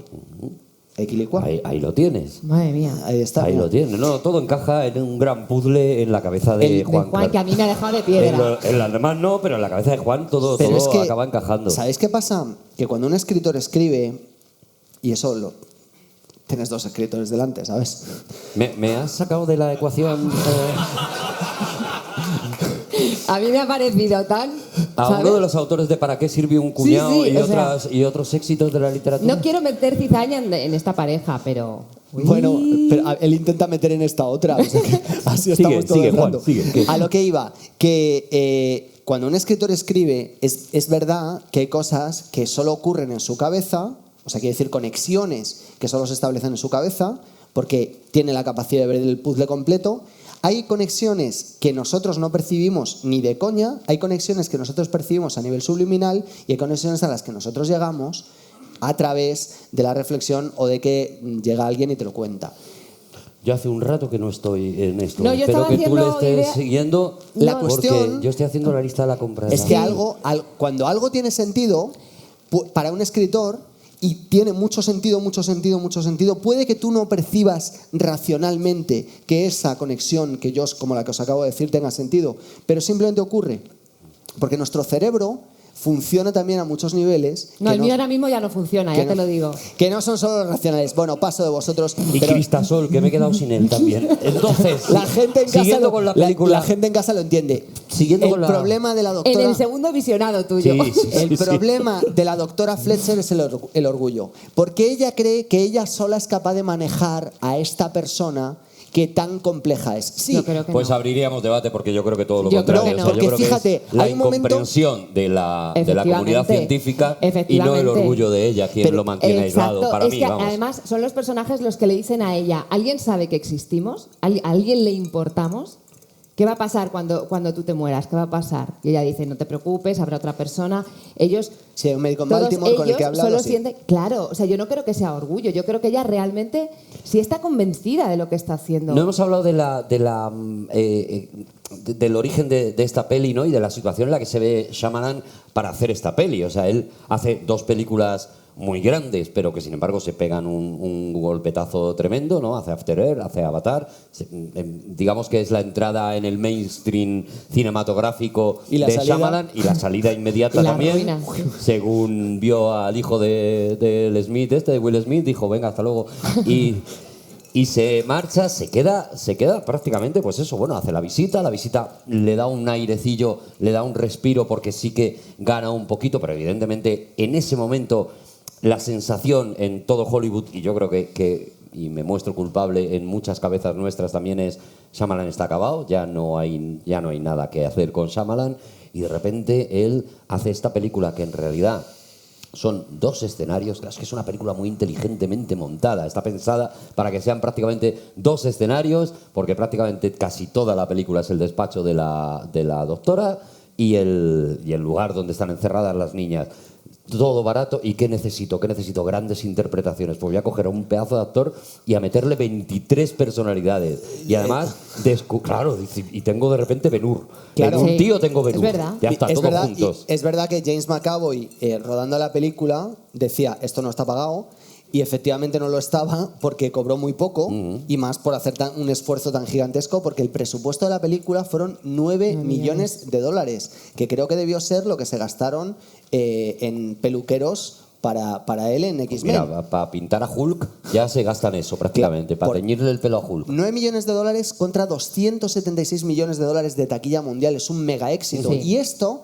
Equilicua. Ahí lo tienes. Madre mía. Ahí está. Ahí lo tienes. No, todo encaja en un gran puzzle en la cabeza de De Juan. Juan, que a mí me ha dejado de En, piedra. en las demás no, pero en la cabeza de Juan todo Pero es que, acaba encajando. ¿sabéis qué pasa? Que cuando un escritor escribe, y eso lo... Tienes dos escritores delante, ¿sabes? ¿Me has sacado de la ecuación A mí me ha parecido tan... a ¿sabes? uno de los autores de ¿Para qué sirvió un cuñado? Sí, y, o sea, y otros éxitos de la literatura? No quiero meter cizaña en esta pareja, pero... Bueno, pero él intenta meter en esta otra. O sea que así estamos todo sigue, el Juan, rato. sigue, ¿qué? A lo que iba, que cuando un escritor escribe, es verdad que hay cosas que solo ocurren en su cabeza, o sea, quiere decir conexiones que solo se establecen en su cabeza, porque tiene la capacidad de ver el puzzle completo. Hay conexiones que nosotros no percibimos ni de coña, hay conexiones que nosotros percibimos a nivel subliminal y hay conexiones a las que nosotros llegamos a través de la reflexión o de que llega alguien y te lo cuenta. Yo hace un rato que no estoy en esto. No, yo Espero estaba que tú le haciendo estés idea- siguiendo. La porque cuestión- yo estoy haciendo la lista de la compra. Es que cuando algo tiene sentido, para un escritor, y tiene mucho sentido, puede que tú no percibas racionalmente que esa conexión que yo, como la que os acabo de decir, tenga sentido, pero simplemente ocurre. Porque nuestro cerebro funciona también a muchos niveles. No, que el mío ahora mismo ya no funciona, que ya te no- lo digo. Que no son solo los racionales. Bueno, paso de vosotros. Y pero Cristasol, que me he quedado sin él también. Entonces, la gente en casa siguiendo con la película. la gente en casa lo entiende. Siguiendo el con la- problema de la En doctora... el segundo visionado tuyo. El problema de la doctora Fletcher es el orgullo. Porque ella cree que ella sola es capaz de manejar a esta persona que tan compleja es. Sí, Yo creo que Pues no. abriríamos debate porque yo creo que todo lo Yo creo contrario. que O no. sea, yo Porque creo que fíjate, es la hay un momento- incomprensión de la comunidad científica y no el Efectivamente. orgullo de ella quien Pero- lo mantiene aislado. Exacto, Para es mí, que vamos. además son los personajes los que le dicen a ella, ¿alguien sabe que existimos? ¿A alguien le importamos? ¿Qué va a pasar cuando tú te mueras? ¿Qué va a pasar? Y ella dice, no te preocupes, habrá otra persona. Ellos, sí, hay un médico en todos Baltimore con el que he ellos hablado. solo sí. sienten... Claro, o sea, yo no creo que sea orgullo, yo creo que ella realmente sí está convencida de lo que está haciendo. No hemos hablado del origen de esta peli, ¿no? Y de la situación en la que se ve Shyamalan para hacer esta peli. O sea, él hace dos películas muy grandes, pero que sin embargo se pegan un golpetazo tremendo, ¿no? Hace After Earth, hace Avatar. Digamos que es la entrada en el mainstream cinematográfico ¿Y la de salida? Shyamalan y la salida inmediata Y la también. ruina. Según vio al hijo de Smith, de Will Smith, dijo, venga, hasta luego. Y se marcha, se queda prácticamente, pues eso, bueno, hace la visita le da un airecillo, le da un respiro porque sí que gana un poquito, pero evidentemente en ese momento la sensación en todo Hollywood, y yo creo que y me muestro culpable en muchas cabezas nuestras también es, Shyamalan está acabado, ya no hay nada que hacer con Shyamalan, y de repente él hace esta película que en realidad son dos escenarios. Claro, es que es una película muy inteligentemente montada. Está pensada para que sean prácticamente dos escenarios, porque prácticamente casi toda la película es el despacho de la doctora y el lugar donde están encerradas las niñas. Todo barato. ¿Y qué necesito? Grandes interpretaciones. Pues voy a coger a un pedazo de actor y a meterle 23 personalidades. Y además, claro, y tengo de repente Ben-Hur. Claro. En un Sí, tío tengo Ben-Hur. es verdad. Ya está, Es todos verdad, juntos. y es verdad que James McAvoy, rodando la película, decía, esto no está pagado, Y efectivamente no lo estaba porque cobró muy poco y más por hacer un esfuerzo tan gigantesco, porque el presupuesto de la película fueron 9 millones de dólares, que creo que debió ser lo que se gastaron en peluqueros para él en X-Men. Mira, para pintar a Hulk ya se gastan eso prácticamente, para teñirle el pelo a Hulk. 9 millones de dólares contra 276 millones de dólares de taquilla mundial. Es un mega éxito. Sí. Y esto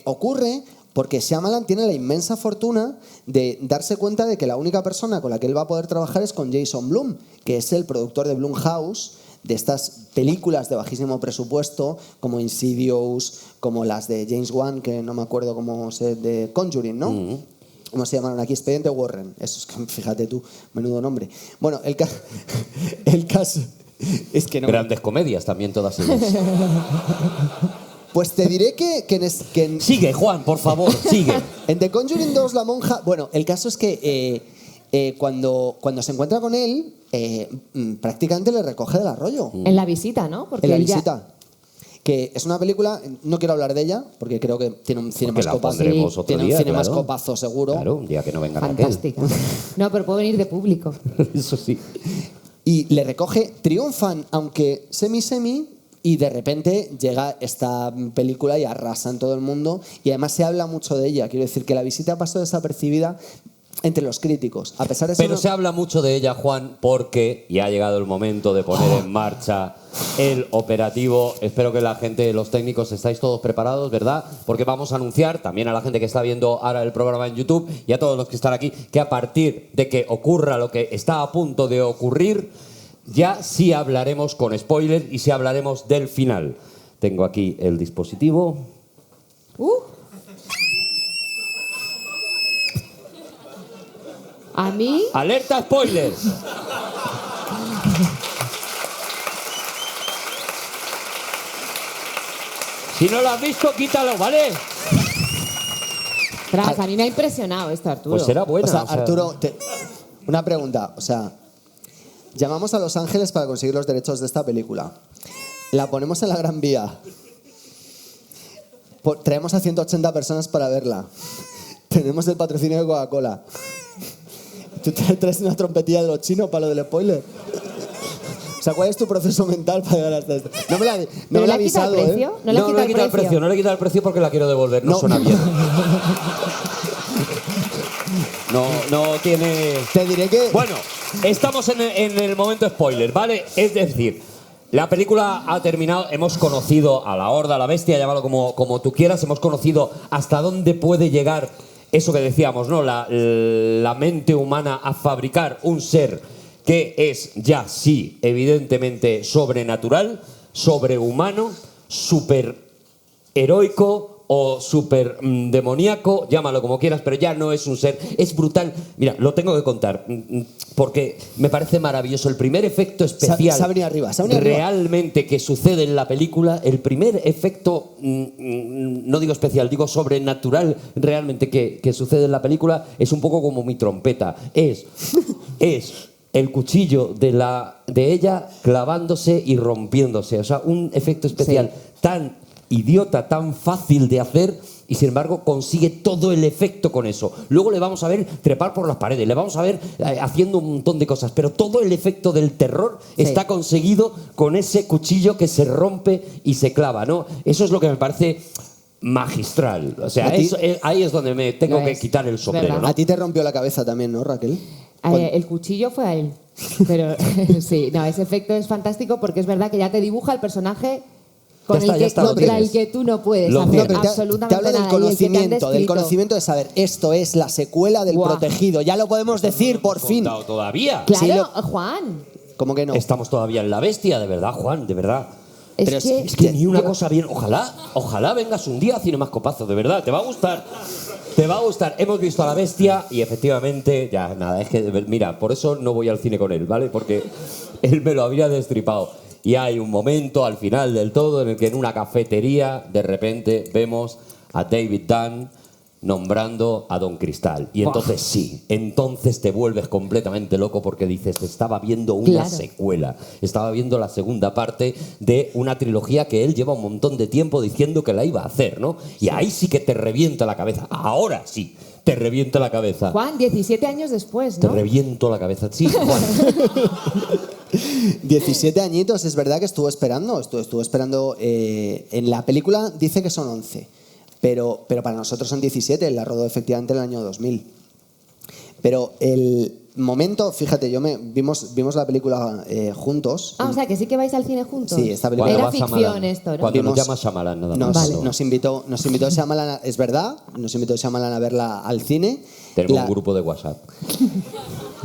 ocurre porque Shyamalan tiene la inmensa fortuna de darse cuenta de que la única persona con la que él va a poder trabajar es con Jason Blum, que es el productor de Blumhouse, de estas películas de bajísimo presupuesto, como Insidious, como las de James Wan, que no me acuerdo cómo se... de Conjuring, ¿no? ¿Cómo se llamaron aquí? Expediente Warren. Eso es que, fíjate tú, menudo nombre. Bueno, el caso es que no... Grandes comedias también todas ellas. Pues te diré que Sigue, Juan, por favor, sigue. en The Conjuring 2, la monja... Bueno, el caso es que cuando se encuentra con él, prácticamente le recoge del arroyo. En la visita, ¿no? Porque En la él ya- visita. Que es una película, no quiero hablar de ella, porque creo que tiene un Porque la cinemascopazo. pondremos otro Tiene un día, cinemascopazo seguro. Claro, un día que no venga Fantástica. No, pero puede venir de público. Raquel. Eso sí. Y le recoge, triunfan, aunque semi, y de repente llega esta película y arrasa en todo el mundo. Y además se habla mucho de ella. Quiero decir que la visita pasó desapercibida entre los críticos. A pesar de ser Pero se habla mucho de ella, Juan, porque ya ha llegado el momento de poner en marcha el operativo. Espero que la gente, los técnicos, estáis todos preparados, ¿verdad? Porque vamos a anunciar también a la gente que está viendo ahora el programa en YouTube y a todos los que están aquí, que a partir de que ocurra lo que está a punto de ocurrir, ya sí hablaremos con spoilers y sí hablaremos del final. Tengo aquí el dispositivo. A mí, ¡Alerta spoilers! Si no lo has visto, quítalo, ¿vale? a mí me ha impresionado esto, Arturo. Pues será buena. O sea, o sea, Arturo, una pregunta. O sea, llamamos a Los Ángeles para conseguir los derechos de esta película. La ponemos en la Gran Vía. Traemos a 180 personas para verla. Tenemos el patrocinio de Coca-Cola. ¿Tú traes una trompetilla de los chinos para lo del spoiler? O sea, ¿cuál es tu proceso mental para llegar hasta esto? No me la ¿Pero le ha ha quitado avisado, el precio? ¿eh? No le ha quitado el precio. No le he quitado el precio porque la quiero devolver. No, No. suena bien. No tiene... Te diré que... Bueno, estamos en el momento spoiler, ¿vale? Es decir, la película ha terminado, hemos conocido a la horda, a la bestia, llámalo como tú quieras, hemos conocido hasta dónde puede llegar eso que decíamos, ¿no? La mente humana a fabricar un ser que es ya sí, evidentemente sobrenatural, sobrehumano, super heroico o súper demoníaco, llámalo como quieras, pero ya no es un ser, es brutal. Mira, lo tengo que contar, porque me parece maravilloso. El primer efecto especial Se ha venido arriba. realmente que sucede en la película, el primer efecto, no digo especial, digo sobrenatural realmente que sucede en la película, es un poco como mi trompeta. Es el cuchillo de ella clavándose y rompiéndose. O sea, un efecto especial tan idiota, tan fácil de hacer y sin embargo consigue todo el efecto con eso. Luego le vamos a ver trepar por las paredes, le vamos a ver haciendo un montón de cosas, pero todo el efecto del terror está conseguido con ese cuchillo que se rompe y se clava, ¿no? Eso es lo que me parece magistral. O sea, ahí es donde me tengo que quitar el sombrero, ¿no? A ti te rompió la cabeza también, ¿no, Raquel? El cuchillo fue a él. Pero sí, no, ese efecto es fantástico porque es verdad que ya te dibuja el personaje contra el que tú no puedes hacer absolutamente te hablo nada. del conocimiento de saber, esto es la secuela del Protegido. Ya lo podemos decir, por fin. Todavía. Claro, Juan. ¿Cómo que no? Estamos todavía en la bestia, de verdad, Juan, de verdad. Es que ni una cosa bien. Ojalá vengas un día a Cinemascopazo, de verdad, te va a gustar. Te va a gustar. Hemos visto a la bestia y efectivamente, ya nada, es que, mira, por eso no voy al cine con él, ¿vale? Porque él me lo habría destripado. Y hay un momento al final del todo en el que en una cafetería de repente vemos a David Dunn nombrando a Don Cristal. Y entonces entonces te vuelves completamente loco porque dices, estaba viendo una secuela, estaba viendo la segunda parte de una trilogía que él lleva un montón de tiempo diciendo que la iba a hacer, ¿no? Y ahí sí que te revienta la cabeza. Ahora sí. te reviento la cabeza. Juan, 17 años después, Te ¿no? reviento la cabeza. Sí, Juan. 17 añitos, es verdad que estuvo esperando. Estuvo esperando. En la película dice que son 11, pero para nosotros son 17. La rodó efectivamente en el año 2000. Pero el momento, fíjate, vimos la película juntos. Ah, o sea, que sí que vais al cine juntos. Sí, esta película. Era Cuando va ficción Shyamalan. esto, ¿no? Cuando nos Vimos- llama Shyamalan, nada más. Nos, Vale. nos invitó Shyamalan, es verdad, nos invitó Shyamalan a verla al cine. Tenemos La- un grupo de WhatsApp.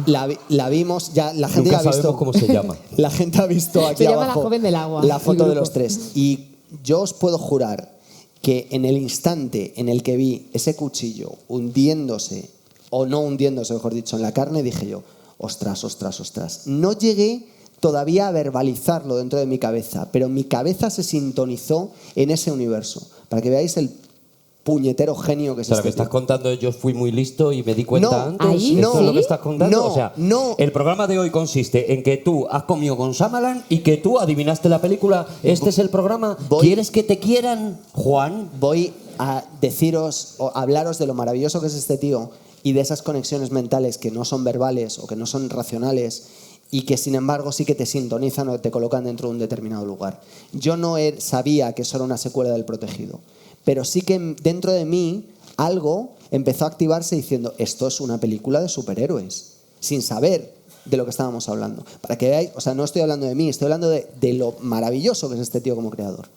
La vimos, ya la gente Nunca ya ha visto. sabemos cómo se llama. La gente ha visto aquí Se llama abajo La Joven del Agua, la el foto de grupo. los tres. Y yo os puedo jurar que en el instante en el que vi ese cuchillo hundiéndose, o no hundiéndose, mejor dicho, en la carne, dije yo, ostras, ostras, ostras. No llegué todavía a verbalizarlo dentro de mi cabeza, pero mi cabeza se sintonizó en ese universo. Para que veáis el puñetero genio que es O sea, lo este que estás tío. contando, yo fui muy listo y me di cuenta No, antes. ahí, ¿Esto es lo ¿sí? que estás contando? No, o sea, no. el programa de hoy consiste en que tú has comido con Shyamalan y que tú adivinaste la película. Este es el programa. Voy- ¿Quieres que te quieran, Juan? Voy a deciros o hablaros de lo maravilloso que es este tío y de esas conexiones mentales que no son verbales o que no son racionales y que sin embargo sí que te sintonizan o te colocan dentro de un determinado lugar. Yo no sabía que eso era una secuela del Protegido, pero sí que dentro de mí algo empezó a activarse diciendo, esto es una película de superhéroes, sin saber de lo que estábamos hablando. Para que veáis, o sea, no estoy hablando de mí, estoy hablando de lo maravilloso que es este tío como creador.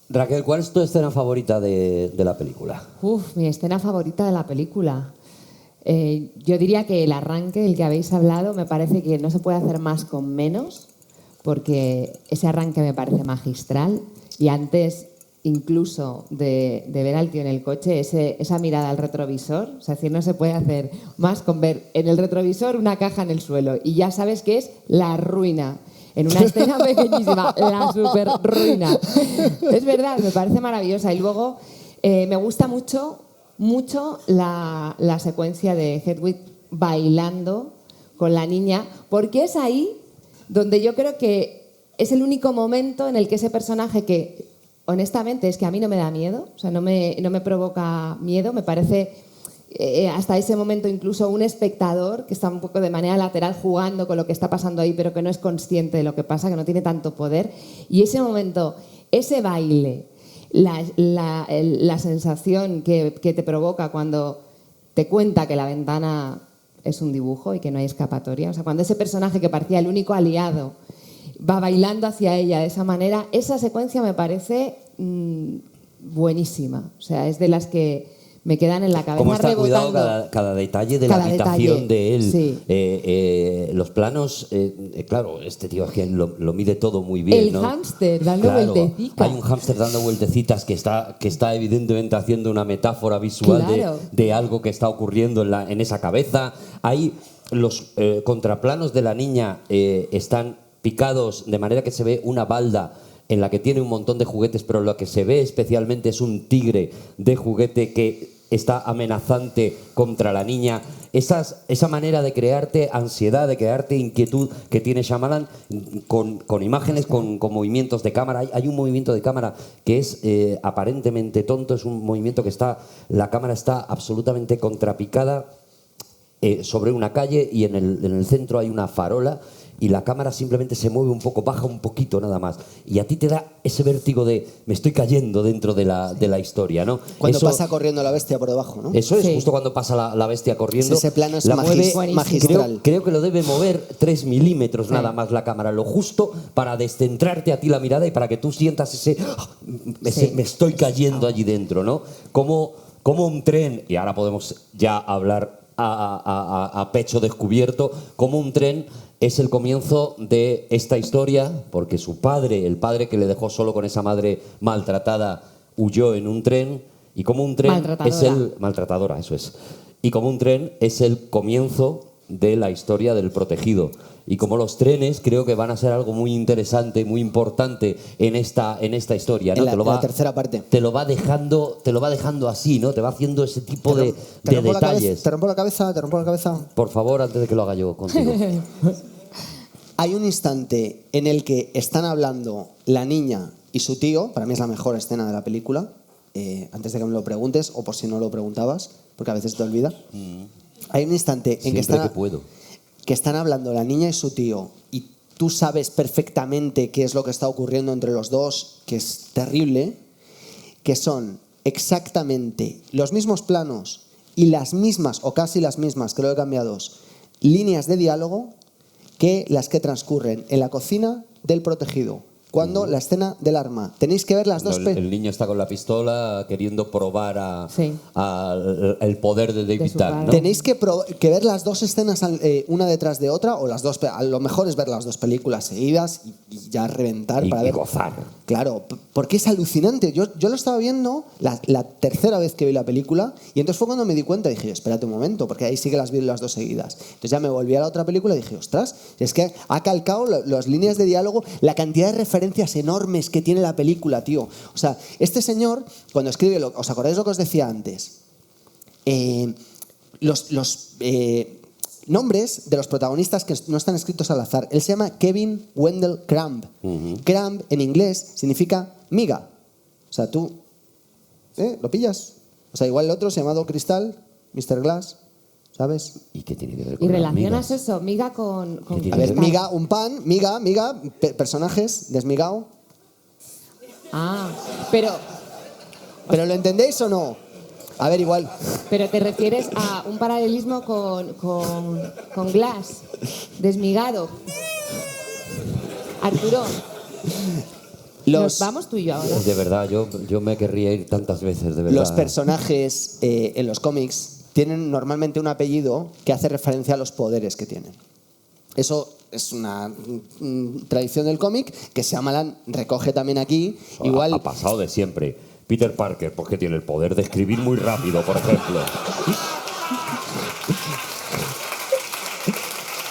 Raquel, ¿cuál es tu escena favorita de la película? Uf, mi escena favorita de la película. Yo diría que el arranque del que habéis hablado me parece que no se puede hacer más con menos, porque ese arranque me parece magistral y antes incluso de ver al tío en el coche, esa mirada al retrovisor, es decir, no se puede hacer más con ver en el retrovisor una caja en el suelo y ya sabes que es la ruina. En una escena pequeñísima, la super ruina. Es verdad, me parece maravillosa. Y luego me gusta mucho la secuencia de Hedwig bailando con la niña, porque es ahí donde yo creo que es el único momento en el que ese personaje que, honestamente, es que a mí no me da miedo, o sea, no me provoca miedo, me parece hasta ese momento incluso un espectador que está un poco de manera lateral jugando con lo que está pasando ahí, pero que no es consciente de lo que pasa, que no tiene tanto poder. Y ese momento, ese baile, la sensación que te provoca cuando te cuenta que la ventana es un dibujo y que no hay escapatoria, o sea, cuando ese personaje que parecía el único aliado va bailando hacia ella de esa manera, esa secuencia me parece buenísima. O sea, es de las que me quedan en la cabeza ¿Cómo está cuidado rebotando. cada detalle de Cada la habitación detalle, de él? sí. Los planos, claro, este tío es que lo mide todo muy bien, El ¿no? hámster dando vueltecitas. Hay un hámster dando vueltecitas que está evidentemente haciendo una metáfora visual Claro. de algo que está ocurriendo en esa cabeza. Hay los contraplanos de la niña están picados de manera que se ve una balda en la que tiene un montón de juguetes, pero lo que se ve especialmente es un tigre de juguete que está amenazante contra la niña. Esa manera de crearte ansiedad, de crearte inquietud que tiene Shyamalan con imágenes, con movimientos de cámara. Hay un movimiento de cámara que es aparentemente tonto, es un movimiento que la cámara está absolutamente contrapicada sobre una calle y en el centro hay una farola y la cámara simplemente se mueve un poco, baja un poquito nada más. Y a ti te da ese vértigo de me estoy cayendo dentro de la historia, ¿no? Cuando pasa corriendo la bestia por debajo, ¿no? Eso es, Sí. justo cuando pasa la bestia corriendo. Ese plano es la mueve, magistral. creo que lo debe mover 3 milímetros nada más la cámara, lo justo para descentrarte a ti la mirada y para que tú sientas ese Sí. me estoy cayendo allí dentro, ¿no? Como un tren, y ahora podemos ya hablar a pecho descubierto, como un tren es el comienzo de esta historia, porque su padre, el padre que le dejó solo con esa madre maltratada, huyó en un tren, y como un tren es el... Maltratadora, eso es. Y como un tren es el comienzo de la historia del Protegido. Y como los trenes creo que van a ser algo muy interesante, muy importante en esta historia, ¿no? En la tercera parte. Te lo va dejando así, ¿no? Te va haciendo ese tipo de detalles. ¿Te rompo la cabeza? Por favor, antes de que lo haga yo contigo. Hay un instante en el que están hablando la niña y su tío, para mí es la mejor escena de la película, antes de que me lo preguntes, o por si no lo preguntabas, porque a veces te olvida. Hay un instante en que Siempre que puedo. que están hablando la niña y su tío, y tú sabes perfectamente qué es lo que está ocurriendo entre los dos, que es terrible, que son exactamente los mismos planos y las mismas, o casi las mismas, creo que cambiados, líneas de diálogo que las que transcurren en la cocina del protegido. Cuando la escena del arma. Tenéis que ver las dos... El niño está con la pistola queriendo probar Sí. el poder de David su Dunn, padre. ¿no? Tenéis que ver las dos escenas una detrás de otra, o las dos, a lo mejor es ver las dos películas seguidas y ya reventar para Y ver. gozar. Claro, porque es alucinante. Yo lo estaba viendo la tercera vez que vi la película, y entonces fue cuando me di cuenta y dije, espérate un momento, porque ahí sí que las vi las dos seguidas. Entonces ya me volví a la otra película y dije, ostras, es que ha calcado las líneas de diálogo, la cantidad de referencias enormes que tiene la película, tío. O sea, este señor, cuando escribe, ¿os acordáis lo que os decía antes? Los nombres de los protagonistas que no están escritos al azar. Él se llama Kevin Wendell Crumb. Crumb en inglés significa miga. O sea, tú lo pillas. O sea, igual el otro se ha llamado Cristal, Mr. Glass, ¿sabes? ¿Y qué tiene que ver con Y las relacionas migas? eso, miga con ¿Qué tiene A ver, cristal. miga, un pan, miga, personajes, desmigado. Ah, pero ¿Pero lo entendéis o no? A ver, igual. te refieres a un paralelismo con Glass, desmigado. Arturo, nos vamos tú y yo ahora. De verdad, yo me querría ir tantas veces, de verdad. Los personajes en los cómics tienen normalmente un apellido que hace referencia a los poderes que tienen. Eso es una tradición del cómic que Shyamalan recoge también aquí. Igual, Ha pasado de siempre. Peter Parker, porque tiene el poder de escribir muy rápido, por ejemplo.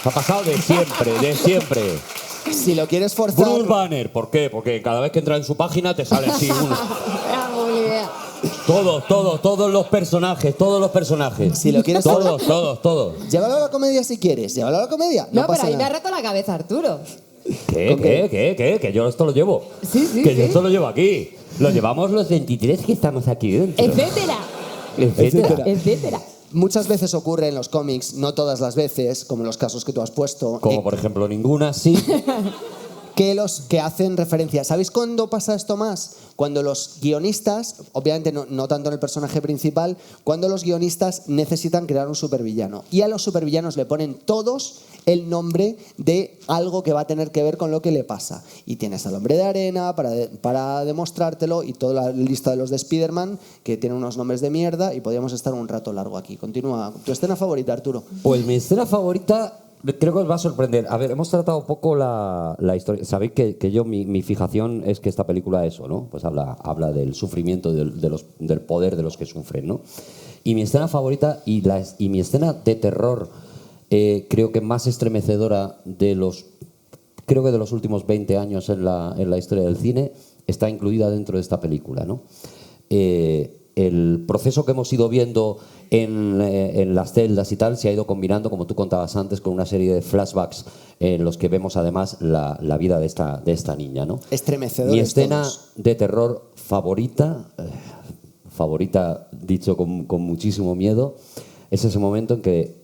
Ha pasado de siempre, de siempre. si lo quieres forzar... Bruce Banner, ¿por qué? Porque cada vez que entra en su página te sale así uno. Era muy buena idea. Todos los personajes. Si lo quieres Todos. Llévalo a la comedia si quieres. Llévalo a la comedia. No, pasa pero ahí me ha nada. roto la cabeza, Arturo. ¿Qué? Que yo esto lo llevo. Sí, Que yo sí. esto lo llevo aquí. Lo llevamos los 23 que estamos aquí dentro. Etcétera. Etcétera. Muchas veces ocurre en los cómics, no todas las veces, como en los casos que tú has puesto, Como por ejemplo ninguna, sí. que los que hacen referencia. ¿Sabéis cuándo pasa esto más? Cuando los guionistas, obviamente no tanto en el personaje principal, cuando los guionistas necesitan crear un supervillano. Y a los supervillanos le ponen todos el nombre de algo que va a tener que ver con lo que le pasa. Y tienes al Hombre de Arena para demostrártelo, y toda la lista de los de Spider-Man, que tienen unos nombres de mierda, y podríamos estar un rato largo aquí. Continúa. ¿Tu escena favorita, Arturo? Pues mi escena favorita creo que os va a sorprender. A ver, hemos tratado un poco la historia. Sabéis que yo mi fijación es que esta película eso, ¿no? Pues habla del sufrimiento, del poder de los que sufren, ¿no? Y mi escena favorita y mi escena de terror, creo que más estremecedora de los últimos 20 años en la historia del cine, está incluida dentro de esta película, ¿no? El proceso que hemos ido viendo en las celdas y tal se ha ido combinando, como tú contabas antes, con una serie de flashbacks en los que vemos además la vida de esta niña, ¿no? Estremecedores Mi escena todos. de terror favorita dicho con muchísimo miedo, es ese momento en que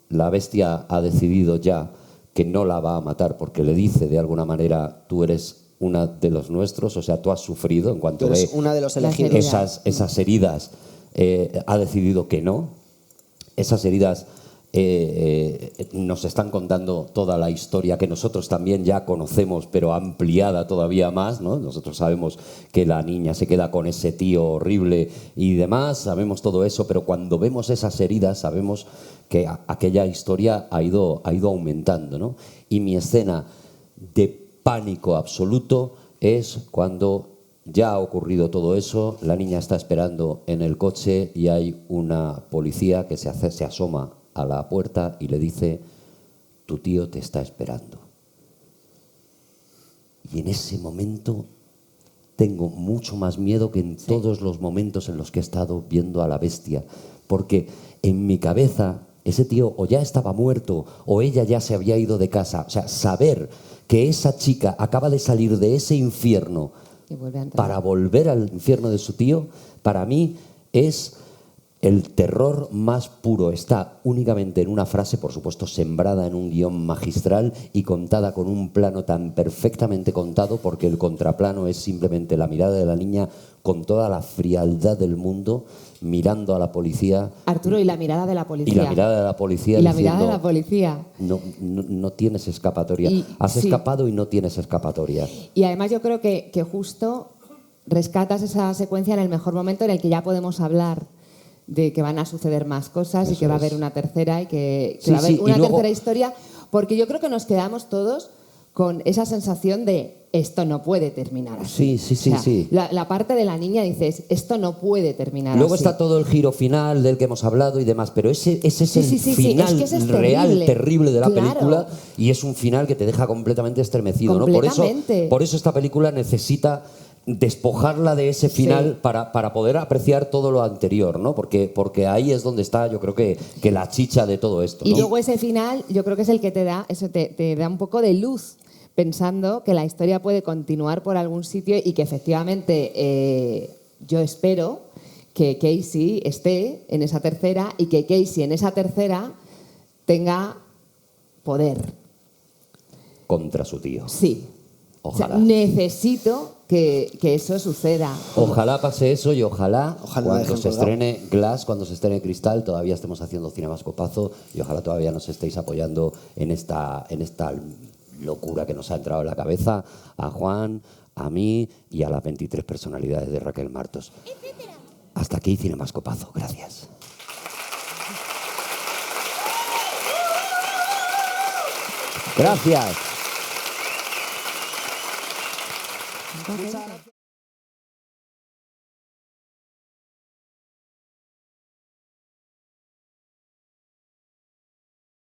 la bestia ha decidido ya que no la va a matar, porque le dice de alguna manera, tú eres una de los nuestros, o sea, tú has sufrido en cuanto Tú eres ve una de los Las elegidos. heridas. esas heridas, ha decidido que no. Esas heridas nos están contando toda la historia que nosotros también ya conocemos, pero ampliada todavía más, ¿no? Nosotros sabemos que la niña se queda con ese tío horrible y demás, sabemos todo eso, pero cuando vemos esas heridas sabemos que aquella historia ha ido aumentando, ¿no? Y mi escena de pánico absoluto es cuando ya ha ocurrido todo eso, la niña está esperando en el coche y hay una policía que se asoma a la puerta y le dice, tu tío te está esperando. Y en ese momento tengo mucho más miedo que en todos los momentos en los que he estado viendo a la bestia, porque en mi cabeza ese tío o ya estaba muerto o ella ya se había ido de casa. O sea, saber que esa chica acaba de salir de ese infierno Y vuelve a entrar. para volver al infierno de su tío, para mí es el terror más puro. Está únicamente en una frase, por supuesto, sembrada en un guión magistral y contada con un plano tan perfectamente contado, porque el contraplano es simplemente la mirada de la niña con toda la frialdad del mundo, mirando a la policía. Arturo, y la mirada de la policía. Y la mirada de la policía Y la diciendo, mirada de la policía. no tienes escapatoria. Has sí. escapado y no tienes escapatoria. Y además yo creo que justo rescatas esa secuencia en el mejor momento en el que ya podemos hablar de que van a suceder más cosas. Eso y que va a haber es. una tercera y que Sí, va a haber sí, y una luego- tercera historia, porque yo creo que nos quedamos todos con esa sensación de esto no puede terminar así. Sí, sí, sí, O sea, sí. La parte de la niña dices, esto no puede terminar Luego así. está todo el giro final del que hemos hablado y demás, pero ese es Sí, el sí, sí, sí, final es que ese es real, terrible. terrible de la Claro. película, y es un final que te deja completamente estremecido, ¿no? Completamente. Por eso esta película necesita despojarla de ese final Sí. para poder apreciar todo lo anterior, ¿no? Porque ahí es donde está, yo creo que la chicha de todo esto, Y ¿no? luego ese final, yo creo que es el que te da, te da un poco de luz, pensando que la historia puede continuar por algún sitio y que efectivamente yo espero que Casey esté en esa tercera y que Casey en esa tercera tenga poder. Contra su tío. Sí. Ojalá. O sea, necesito que eso suceda. Ojalá pase eso y ojalá Ojalá cuando dejen se colgado. estrene Glass, cuando se estrene Cristal, todavía estemos haciendo Cinemascopazo y ojalá todavía nos estéis apoyando en esta locura que nos ha entrado en la cabeza a Juan, a mí y a las 23 personalidades de Raquel Martos. Hasta aquí Cinemascopazo. Gracias. Gracias.